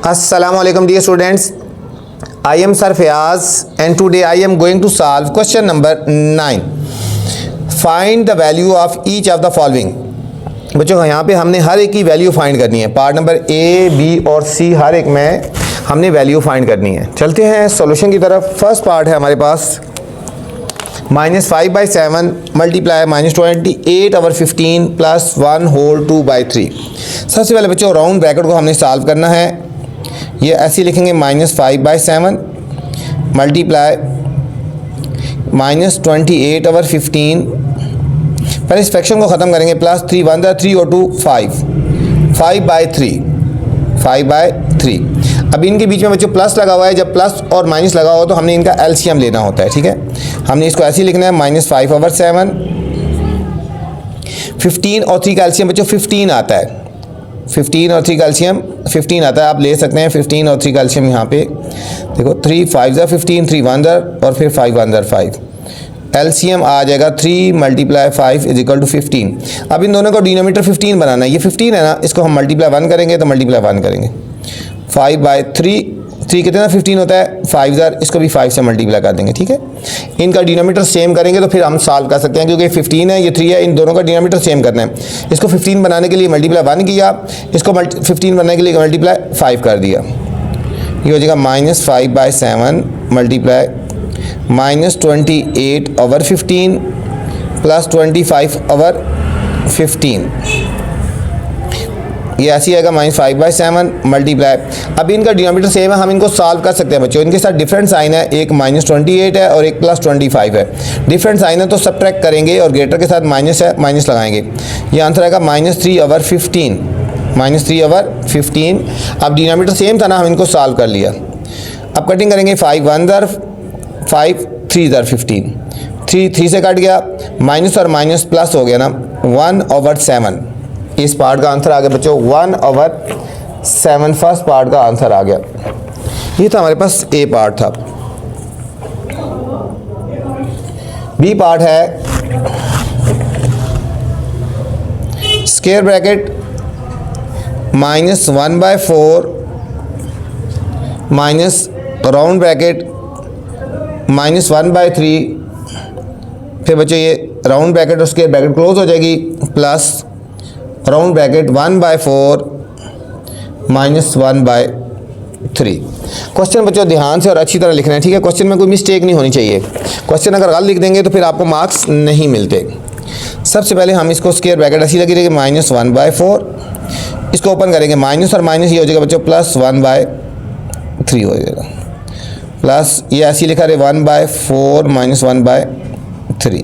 Assalamualaikum dear students, I am Sir Fayaz and today I am going to solve question number 9. Find the value of each of the following. बच्चों यहाँ पे हमने हर एक की value find करनी है। Part number A, B और सी हर एक में हमने वैल्यू फाइंड करनी है। चलते हैं सॉल्यूशन की तरफ। फर्स्ट पार्ट है हमारे पास -5/7 मल्टीप्लाई -28/15 प्लस 1 होल 2/3। सबसे पहले बच्चों राउंड ब्रैकेट को हमने सॉल्व करना है। ये ऐसे लिखेंगे -5/7 मल्टीप्लाई -28/15। पहले इस फ्रैक्शन को ख़त्म करेंगे, प्लस 3 1 3 और 2 5/3। अब इनके बीच में बच्चों प्लस लगा हुआ है। जब प्लस और माइनस लगा हो तो हमने इनका एलसीएम लेना होता है। ठीक है, हमने इसको ऐसे ही लिखना है -5/7। 15 और 3 का एलसीएम बच्चों 15 आता है। 15 और 3 का एलसीएम 15 आता है। आप ले सकते हैं 15 और 3 का एलसीएम यहाँ पे देखो, 3 5 15, 3 1 और फिर 5 1 5। एलसीएम आ जाएगा 3 × 5 = 15। अब इन दोनों को डिनोमिनेटर 15 बनाना है। ये 15 है ना, इसको हम मल्टीप्लाई 1 करेंगे तो मल्टीप्लाई 1 करेंगे 5/3। 3 कितना 15 होता है, 5 इसको भी 5 से मल्टीप्लाई कर देंगे। ठीक है, इनका डिनोमिनेटर सेम करेंगे तो फिर हम सॉल्व कर सकते हैं, क्योंकि 15 है ये 3 है, इन दोनों का डिनोमिनेटर सेम करना है। इसको 15 बनाने के लिए मल्टीप्लाई 1 किया, इसको 15 बनाने के लिए मल्टीप्लाई 5 कर दिया। ये हो जाएगा -5/7 मल्टीप्लाई -28/15 प्लस 25/15। ये ऐसी आएगा -5/7 मल्टीप्लाई। अब इनका डिनोमिनेटर सेम है, हम इनको सॉल्व कर सकते हैं बच्चों। इनके साथ डिफरेंट साइन है, एक -28 है और एक +25 है। डिफरेंट साइन है तो सब्ट्रैक्ट करेंगे और ग्रेटर के साथ माइनस है, माइनस लगाएंगे। ये आंसर आएगा -3/15। -3/15। अब डिनोमिनेटर सेम था ना, हम इनको सॉल्व कर लिया। अब कटिंग करेंगे, 5 1 5 3 15। 3 से कट गया, माइनस और माइनस प्लस हो गया ना, 1/7। इस पार्ट का आंसर आ गया बच्चों 1/7। फर्स्ट पार्ट का आंसर आ गया। ये था हमारे पास ए पार्ट था। बी पार्ट है square bracket -1/4 minus round bracket -1/3। फिर बच्चों ये राउंड ब्रैकेट और स्क्वायर ब्रैकेट क्लोज हो जाएगी, प्लस राउंड ब्रैकेट 1/4 -1/3। क्वेश्चन बच्चों ध्यान से और अच्छी तरह लिखना है। ठीक है, क्वेश्चन में कोई मिस्टेक नहीं होनी चाहिए। क्वेश्चन अगर गलत लिख देंगे तो फिर आपको मार्क्स नहीं मिलते। सबसे पहले हम इसको स्क्वायर ब्रैकेट ऐसी लगी रहेगी -1/4, इसको ओपन करेंगे, माइनस और माइनस ये हो जाएगा बच्चों +1/3 हो जाएगा, प्लस ये ऐसी लिखा रहे 1/4 -1/3।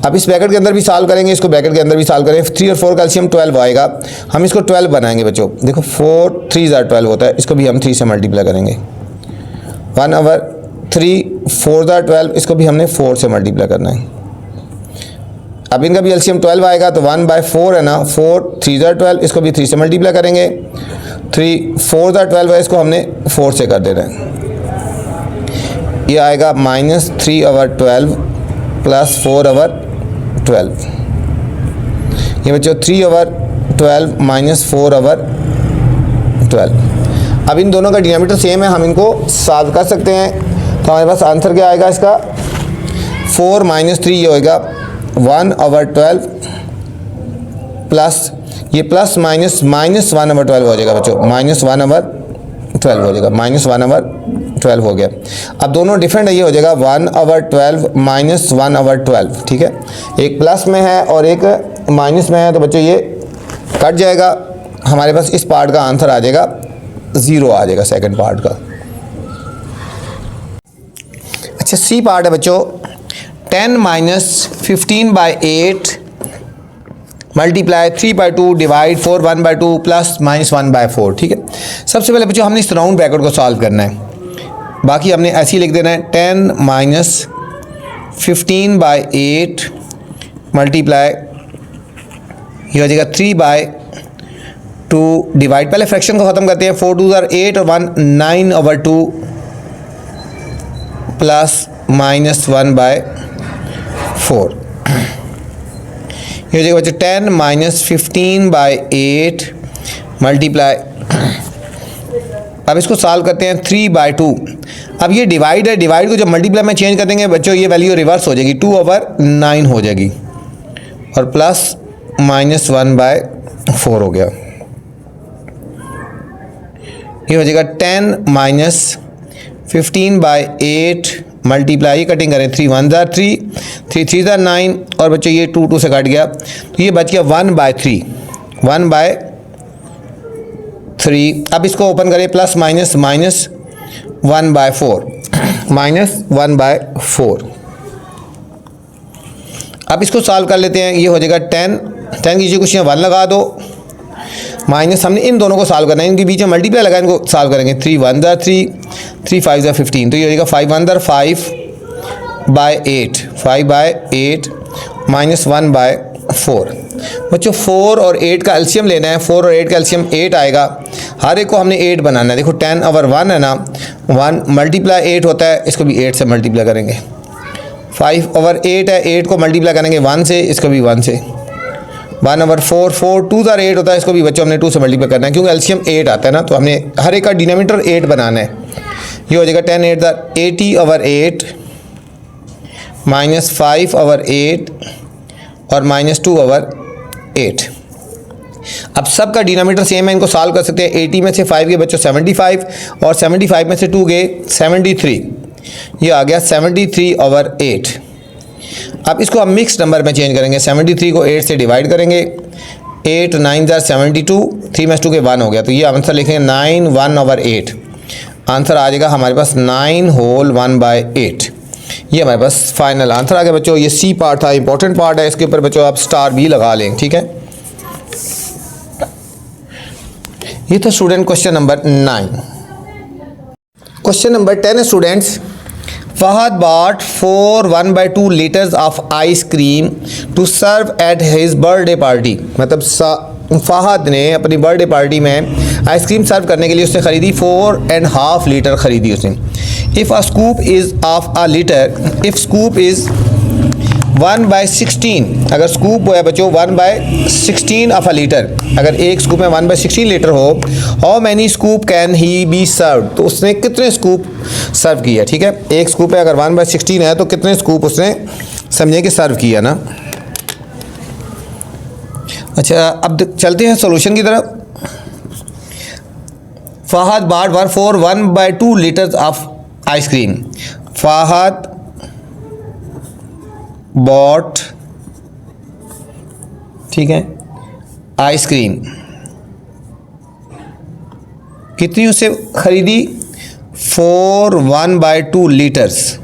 अब इस ब्रैकेट के अंदर भी सॉल्व करेंगे, इसको ब्रैकेट के अंदर भी सॉल्व करें। 3 और 4 का एलसीएम 12 आएगा। हम इसको 12 बनाएंगे बच्चों। देखो 4 3 12 होता है, इसको भी हम 3 से मल्टीप्लाई करेंगे। 1/3 4 12, इसको भी हमने 4 से मल्टीप्लाई करना है। अब इनका भी एलसीएम 12 आएगा तो 1/4 है ना, 4 3 12, इसको भी 3 से मल्टीप्लाई करेंगे। 3 4 12 है, इसको हमने 4 से कर देना है। ये आएगा -3/12 प्लस 4/12। ये बच्चों 3/12 -4/12। अब इन दोनों का डिनोमिनेटर सेम है, हम इनको सॉल्व कर सकते हैं। तो हमारे पास आंसर क्या आएगा इसका, 4 - 3 ये होएगा 1/12 प्लस ये प्लस माइनस -1/12 हो जाएगा बच्चों, -1/12 हो जाएगा, -1/12 हो गया। अब दोनों डिफरेंट है, ये हो जाएगा 1/12 -1/12। ठीक है, एक प्लस में है और एक माइनस में है, तो बच्चों ये कट जाएगा। हमारे पास इस पार्ट का आंसर आ जाएगा 0 आ जाएगा, सेकंड पार्ट का। अच्छा, सी पार्ट है बच्चों 10 - 15/8 मल्टीप्लाई 3/2 डिवाइड 4 1/2 प्लस -1/4। ठीक है, सबसे पहले बच्चों हमने इस राउंड ब्रैकेट को सॉल्व करना है। बाकी हमने ऐसे ही लिख देना है 10 - 15/8 मल्टीप्लाई ये हो जाएगा 3/2 डिवाइड, पहले फ्रैक्शन को ख़त्म करते हैं, 4 2 8 और 1 9/2 प्लस -1/4। ये हो जाएगा बच्चों 10 - 15/8 मल्टीप्लाई अब इसको सॉल्व करते हैं 3/2। अब ये डिवाइड है, डिवाइड को जब मल्टीप्लाई में चेंज कर देंगे बच्चों ये वैल्यू रिवर्स हो जाएगी, 2/9 हो जाएगी और प्लस -1/4 हो गया। ये हो जाएगा 10 - 15/8 मल्टीप्लाई, कटिंग करें 3 1 ज़ा 3 3 3 ज़ा 9 और बच्चों ये 2 2 से कट गया तो ये बच गया 1/3 1/3। अब इसको ओपन करें प्लस माइनस -1/4 -1/4। अब इसको सॉल्व कर लेते हैं, ये हो जाएगा 10 की कुछ 1 लगा दो माइनस, हमने इन दोनों को सॉल्व करना है, इनके बीच में मल्टीप्लाई लगा इनको सॉल्व करेंगे 3 1 ज़ा 3 3 5 ज़ा 15 तो ये हो जाएगा 5 1 ज़ा 5/8 5/8 -1/4। बच्चों 4 और 8 का एलसीएम लेना है, 4 और 8 का एलसीएम 8 आएगा, हर एक को हमने 8 बनाना है। देखो 10/1 है ना, 1 × 8 होता है, इसको भी 8 से मल्टीप्लाई करेंगे। 5/8 है, 8 को मल्टीप्लाई करेंगे 1 से, इसको भी 1 से। 1/4 4 2 ज़ा 8 होता है, इसको भी बच्चों हमने 2 से मल्टीप्लाई करना है क्योंकि एलसीएम 8 आता है ना, तो हमने हर एक का डिनोमिनेटर 8 बनाना है। ये हो जाएगा 10 8 ज़ा 80/8 -5/8 और -2/8। अब सब का डिनोमिनेटर सेम है, इनको सॉल्व कर सकते हैं। 80 में से 5 के बच्चों 75 और 75 में से 2 गए 73, ये आ गया 73/8। अब इसको हम मिक्स नंबर में चेंज करेंगे, 73 को 8 से डिवाइड करेंगे, 8 9 ज़ा 72 3 में 2 के 1 हो गया तो ये आंसर लिखेंगे 9 1/8। आंसर आ जाएगा हमारे पास 9 होल 1/8। ये हमारे पास फाइनल आंसर आ गया बच्चों। ये सी पार्ट था, इंपॉर्टेंट पार्ट है, इसके ऊपर बच्चों आप स्टार भी लगा लें, ठीक है। ये था student question number 9। Question number 10 students, Fahad bought 4 1/2 liters of ice cream to serve at his birthday party। मतलब फहद ने अपनी बर्थडे पार्टी में आइसक्रीम सर्व करने के लिए उसने ख़रीदी 4.5 लीटर ख़रीदी उसने। If a scoop is of a litre, if scoop is 1/16, अगर स्कूप वो है बच्चों 1/16 ऑफ अ लीटर, अगर एक स्कूप में 1/16 लीटर हो, how many scoop can he be serve, तो उसने कितने स्कूप सर्व किया, ठीक है। एक स्कूप है, अगर 1/16 है तो कितने स्कूप उसने समझे कि सर्व किया ना। अच्छा अब चलते हैं सॉल्यूशन की तरफ। Fahad bought 4 1/2 litres of ice cream, Fahad bought, ठीक है, आइसक्रीम कितनी उससे ख़रीदी 4 1/2 लीटर्स,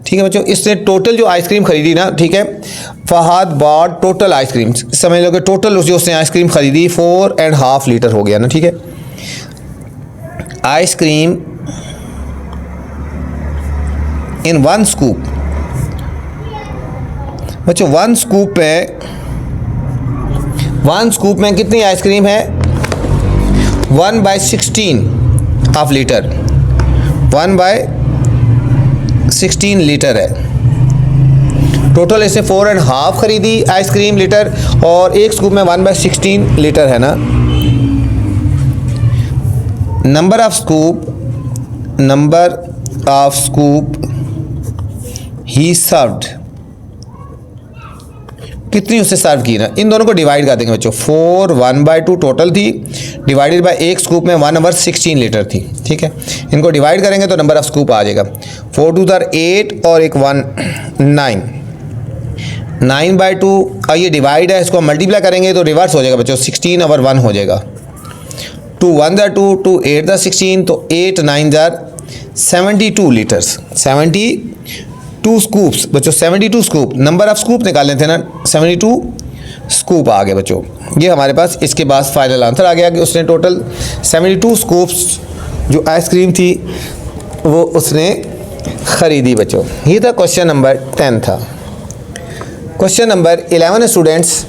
ठीक है बच्चों। इसने टोटल जो आइसक्रीम ख़रीदी ना, ठीक है, फहद बॉट टोटल आइसक्रीम, समझ लो कि टोटल जो उसने आइसक्रीम ख़रीदी 4.5 लीटर हो गया ना, ठीक है। आइसक्रीम इन 1 स्कूप, बच्चों 1 स्कूप में कितनी आइसक्रीम है 1/16 ऑफ लीटर, 1/16 लीटर है टोटल। इसने 4.5 ख़रीदी आइसक्रीम लीटर और एक स्कूप में 1/16 लीटर है ना। Number of scoop he served, कितनी उससे सर्व की ना, इन दोनों को डिवाइड कर देंगे बच्चों। 4 1/2 टोटल थी, डिवाइडेड बाय एक स्कूप में 1/16 लीटर थी, ठीक है। इनको डिवाइड करेंगे तो नंबर ऑफ स्कूप आ जाएगा 4 2 ज़ा 8 और एक 1 9 9/2। और ये डिवाइड है, इसको मल्टीप्लाई करेंगे तो रिवर्स हो जाएगा बच्चों, 16/1 हो जाएगा। 2 1 ज़ा 2 2 8 ज़ा 16 तो 8 9 ज़ा 72 लीटर्स, 72 स्कूप्स बच्चों, 72 स्कूप। नंबर ऑफ स्कूप निकालने थे ना, 72 स्कूप आ गए बच्चों। ये हमारे पास इसके बाद फाइनल आंसर आ गया कि उसने टोटल 72 स्कूप्स जो आइसक्रीम थी वो उसने ख़रीदी बच्चों। ये था क्वेश्चन नंबर 10 था। Question number 11 students,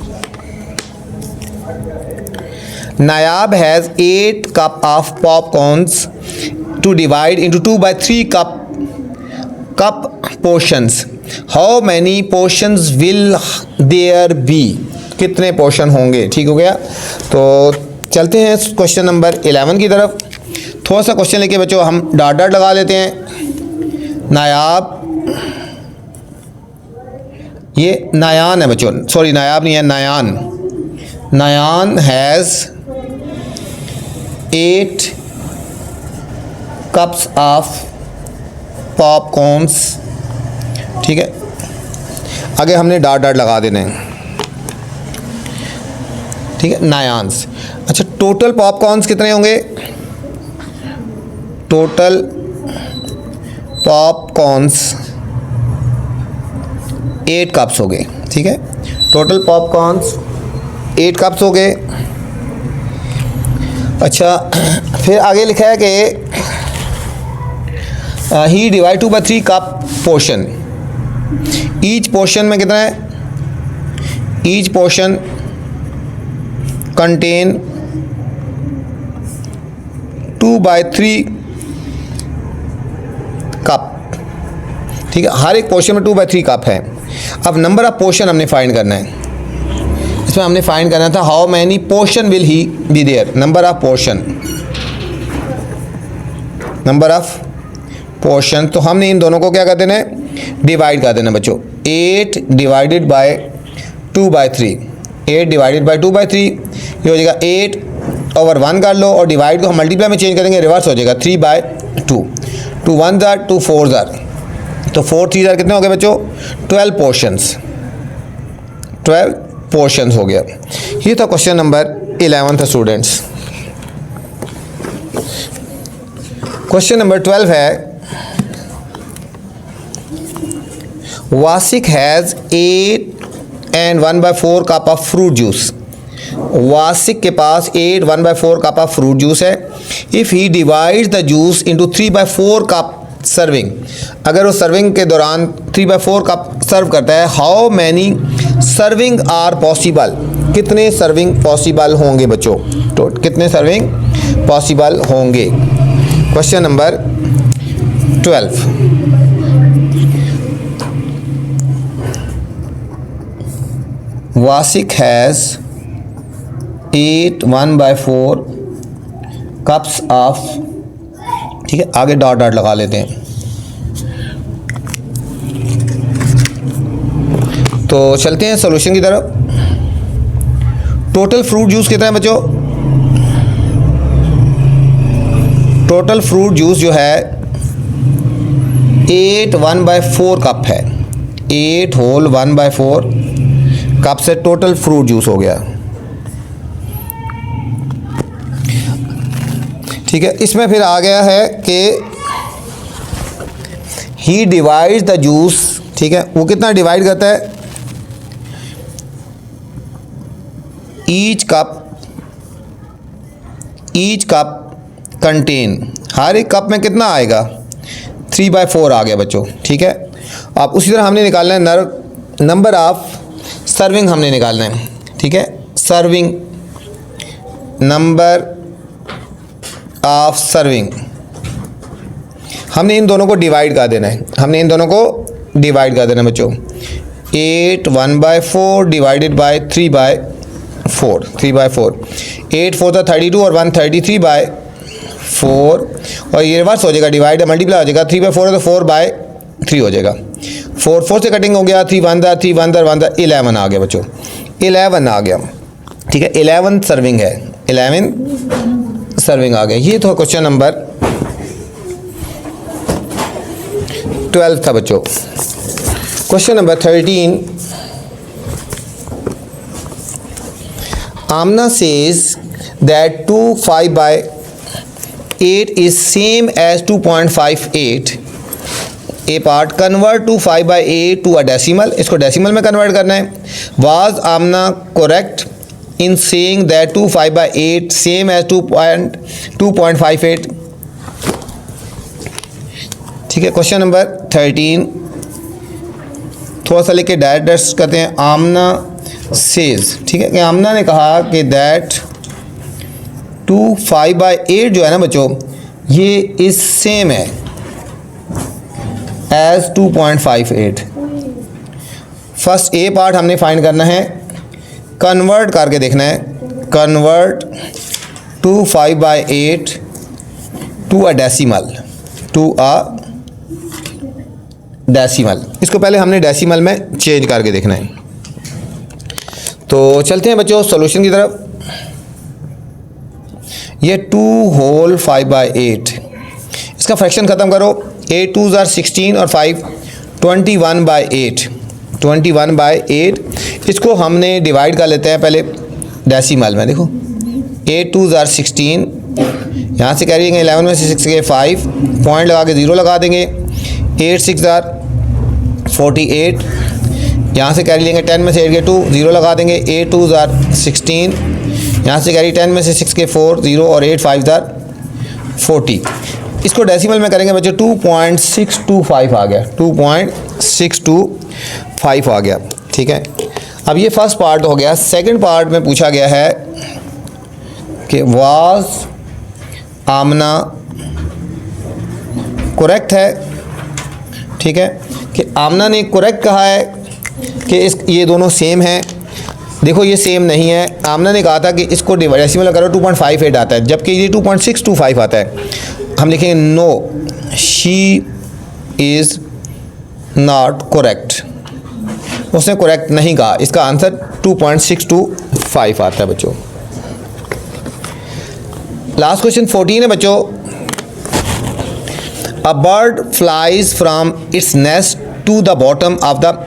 Nayab has 8 cup of popcorns to divide into 2/3 cup portions. How many portions will there be? कितने पोर्शन होंगे, ठीक हो गया। तो चलते हैं क्वेश्चन नंबर 11 की तरफ। थोड़ा सा क्वेश्चन लेके बच्चों हम डॉट डॉट लगा लेते हैं। नायाब, ये नायान है बच्चों, सॉरी नायाब नहीं है, नायान। नायान हैज़ 8 कप्स ऑफ पॉपकॉर्न्स। ठीक है, आगे हमने डॉट डॉट लगा देने हैं। ठीक है, नायान्स। अच्छा, टोटल पॉपकॉर्न्स कितने होंगे? टोटल पॉपकॉर्न्स 8 कप्स हो गए। ठीक है, टोटल पॉपकॉर्न्स 8 कप्स हो गए। अच्छा, फिर आगे लिखा है कि he divide 2/3 cup portion. Each portion में कितना है? Each portion contain 2/3 cup. ठीक है, हर एक पोर्शन में 2/3 कप है। अब नंबर ऑफ पोर्शन हमने फाइंड करना है। इसमें हमने फाइंड करना था how many portion will he be there. Number of portion, number of portion. तो हमने इन दोनों को क्या कर देना है? डिवाइड कर देना बच्चों। 8 डिवाइडेड बाय 2/3, 8 डिवाइडेड बाय 2/3, ये हो जाएगा 8/1 कर लो, और डिवाइड को हम मल्टीप्लाई में चेंज करेंगे, रिवर्स हो जाएगा 3/2। 2 1 जार, 2 4 जार, तो 4 3 जार कितने हो गए बच्चों? 12 पोर्शंस। 12 पोर्शंस हो गया। ये था क्वेश्चन नंबर 11 था स्टूडेंट्स। क्वेश्चन नंबर 12 है, Wasiq has 8 and 1/4 cup of fruit juice. Wasiq के पास 8 1/4 कप ऑफ फ्रूट जूस है। If he divides the juice into 3/4 cup serving, अगर वो सर्विंग के दौरान 3/4 कप सर्व करता है, how many serving are possible, कितने सर्विंग पॉसिबल होंगे बच्चों? तो कितने सर्विंग पॉसिबल होंगे? Question number 12। Wasiq has 8 1/4 cups of. ठीक है, आगे डॉट डॉट लगा लेते हैं। तो चलते हैं सॉल्यूशन की तरफ। टोटल फ्रूट जूस कितना है बच्चों? टोटल फ्रूट जूस जो है 8 1/4 कप है। 8 होल 1/4 कप से टोटल फ्रूट जूस हो गया। ठीक है, इसमें फिर आ गया है कि ही डिवाइड्स द जूस। ठीक है, वो कितना डिवाइड करता है? ईच कप कंटेन, हर एक कप में कितना आएगा? 3/4 आ गया बच्चों। ठीक है, अब उसी तरह हमने निकालना है नंबर ऑफ सर्विंग हमने निकालना है। ठीक है, सर्विंग, नंबर ऑफ सर्विंग, हमने इन दोनों को डिवाइड कर देना है। हमने इन दोनों को डिवाइड कर देना बच्चों। 8 1/4 डिवाइडेड बाय 3/4, 3/4, 8 4 था 32 और 1 33/4, और ये रिवर्स हो जाएगा, डिवाइड मल्टीप्लाई हो जाएगा। 3/4 है तो 4/3 हो जाएगा। 4 4 से कटिंग हो गया, 3 1 था, 3 1 था, 1 था, 11 आ गया बच्चों। 11 आ गया। ठीक है, 11 सर्विंग है, 11 सर्विंग आ गया। ये तो क्वेश्चन नंबर 12 था बच्चों। Question number 13, Amna says that 2 5/8 is same as 2.58 a part. Convert 2 5/8 to a decimal, इसको डेसिमल में कन्वर्ट करना है। Was Amna correct in saying that 2 5/8 same as 2.58? ठीक है, क्वेश्चन नंबर 13 थोड़ा सा लेके डायरेक्ट करते हैं। आमना सेज, ठीक है, कि आमना ने कहा कि दैट 2 5/8 जो है ना बच्चों, ये इस सेम है एज 2.58। फर्स्ट ए पार्ट हमने फाइंड करना है, कन्वर्ट करके देखना है। कन्वर्ट 5/8 टू अ डेसिमल, इसको पहले हमने डेसिमल में चेंज करके देखना है। तो चलते हैं बच्चों सॉल्यूशन की तरफ। ये 2 होल 5/8, इसका फ्रैक्शन ख़त्म करो। 8 2s are 16 और 5 21/8। इसको हमने डिवाइड कर लेते हैं पहले डेसिमल में। देखो 8 2s are 16, यहाँ से कैरी लेंगे 11 में से 6 के 5, पॉइंट लगा के 0 लगा देंगे। 8 6 are 48, यहाँ से कैरी लेंगे 10 में से 8 के 2, 0 लगा देंगे। 8 2s are 16, यहाँ से कैरी 10 में से 6 के 4, 0 और 8 5s are 40। इसको डेसिमल में करेंगे बच्चों 2.625 आ गया, 2.625 आ गया। ठीक है, अब ये फर्स्ट पार्ट हो गया। सेकंड पार्ट में पूछा गया है कि वाज आमना करेक्ट है। ठीक है, कि आमना ने करेक्ट कहा है कि ये दोनों सेम हैं। देखो ये सेम नहीं है। आमना ने कहा था कि इसको डेसिमल करो 2.58 आता है, जबकि ये 2.625 आता है। हम लिखेंगे no she is not correct, उसने करेक्ट नहीं कहा। इसका आंसर 2.625 आता है बच्चों। लास्ट क्वेश्चन 14 है बच्चों। A bird flies from its nest to the bottom of the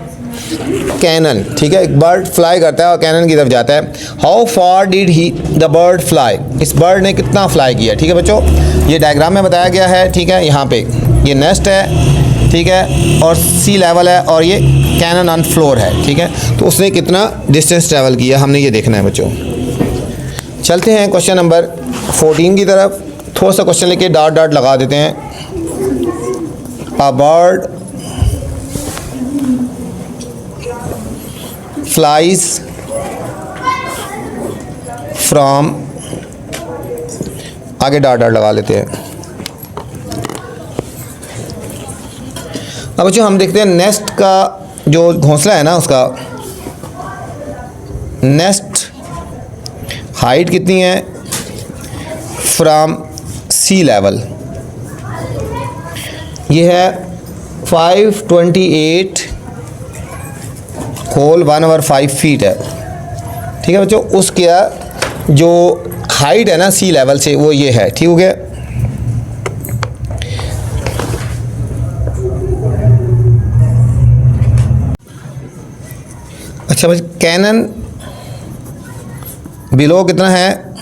canyon. ठीक है, एक बर्ड फ्लाई करता है और कैनन की तरफ जाता है। How far did he the bird fly, इस बर्ड ने कितना फ्लाई किया। ठीक है बच्चों, ये डायग्राम में बताया गया है। ठीक है, यहाँ पे ये नेस्ट है, ठीक है, और सी लेवल है और ये कैनन ऑन फ्लोर है। ठीक है, तो उसने कितना डिस्टेंस ट्रैवल किया हमने ये देखना है बच्चों। चलते हैं क्वेश्चन नंबर 14 की तरफ। थोड़ा सा क्वेश्चन लेके डॉट डॉट लगा देते हैं। अ बर्ड फ्लाइज फ्रॉम, आगे डॉट डॉट लगा लेते हैं। अब बच्चों हम देखते हैं नेस्ट का जो घोंसला है ना, उसका नेस्ट हाइट कितनी है फ्रॉम सी लेवल। ये है 528 होल 1/5 फीट है। ठीक है बच्चों, उसका जो हाइट है ना सी लेवल से वो ये है। ठीक हो गया। अच्छा बच्चों, कैनन बिलो कितना है,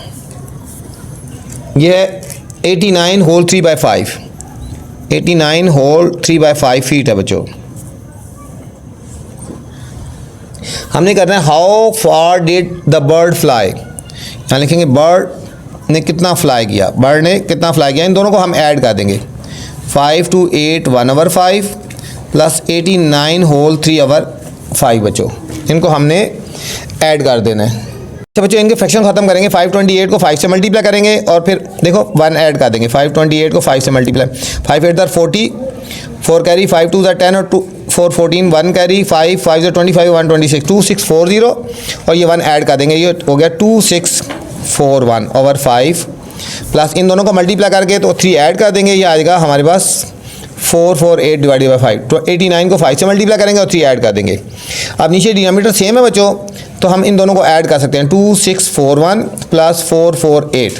ये है 89 होल 3/5, 89 होल 3/5 फीट है बच्चों। हमने करना है how far did the bird fly. यहाँ लिखेंगे बर्ड ने कितना फ्लाई किया, बर्ड ने कितना फ्लाई किया। इन दोनों को हम ऐड कर देंगे। 5 to 8 1/5 प्लस 89 होल 3/5 बच्चों, इनको हमने ऐड कर देना है। अच्छा बच्चों, इनके फ्रैक्शन ख़त्म करेंगे। 528 को 5 से मल्टीप्लाई करेंगे और फिर देखो 1 ऐड कर देंगे। 528 को 5 से मल्टीप्लाई, 5 8 40, 4 कैरी, 5 2 10 और 2 4 14, 1 कैरी, 5 5 25, 1 26, 2640 और ये 1 ऐड कर देंगे। ये हो गया 2641/5 प्लस इन दोनों को मल्टीप्लाई करके तो 3 ऐड कर देंगे। ये आएगा हमारे पास 448 डिवाइडेड बाई 5। तो 89 को 5 से मल्टीप्लाई करेंगे और 3 ऐड कर देंगे। अब नीचे डिनोमिनेटर सेम है बच्चों, तो हम इन दोनों को ऐड कर सकते हैं। 2641 प्लस 448,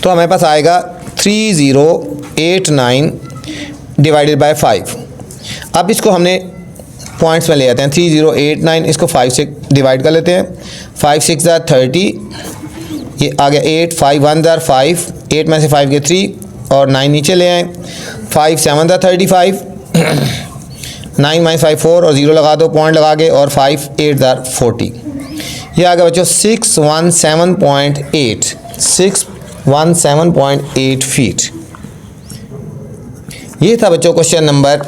तो हमारे पास आएगा 3089 डिवाइडेड बाय 5। अब इसको हमने पॉइंट्स में ले आते हैं। 3089 इसको 5 से डिवाइड कर लेते हैं। 5 6 30, ये आ गया 8, 5 1 5, 8 में से 5 के 3 और 9 नीचे ले आए। 5 7 35, 9 - 5 4 और 0 लगा दो पॉइंट लगा के, और 5 8 40। ये आ गया बच्चों 617.8, 617.8 फीट। ये था बच्चों क्वेश्चन नंबर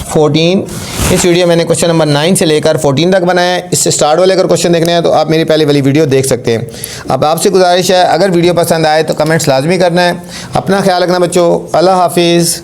14। इस वीडियो मैंने क्वेश्चन नंबर 9 से लेकर 14 तक बनाया है। इससे स्टार्ट वाले अगर क्वेश्चन देखने हैं तो आप मेरी पहले वाली वीडियो देख सकते हैं। अब आपसे गुजारिश है, अगर वीडियो पसंद आए तो कमेंट्स लाजमी करना है। अपना ख्याल रखना बच्चों। अल्लाह हाफिज़।